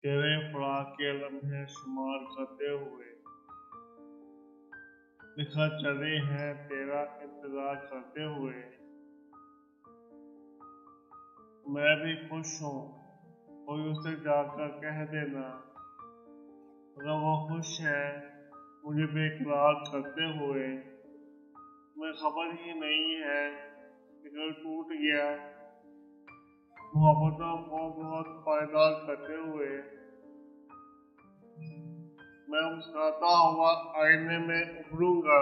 तेरे फराक के लम्हे शुमार करते हुए निखर चले हैं तेरा इंतजार करते हुए। मैं भी खुश हूँ, कोई उसे जाकर कह देना, अगर वो खुश है मुझे बेकरार करते हुए। मैं खबर ही नहीं है कि दिल टूट गया मोहब्बतों को बहुत पायदार करते हुए। मैं मुस्कुराता हुआ आईने में उभरूंगा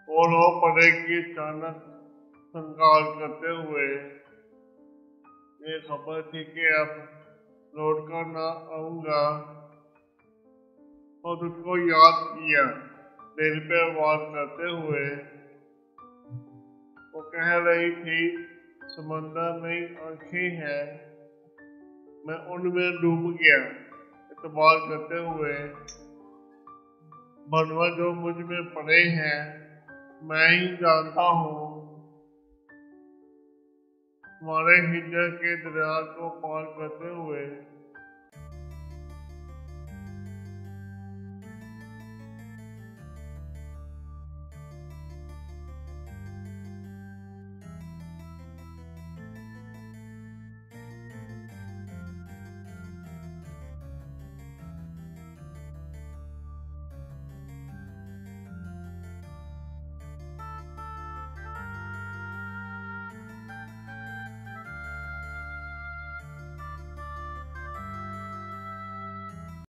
और रो पड़ेगी अचानक संगार करते हुए। ये खबर थी कि अब लौट कर ना आऊंगा और तुझको याद किया दिल पे वार करते हुए। वो कह रही थी समंदर में आंखें हैं, मैं उनमें डूब गया इतबार करते हुए। बनवा जो मुझ में पड़े हैं मैं ही जानता हूँ, तुम्हारे हिजर के दरिया को पार करते हुए।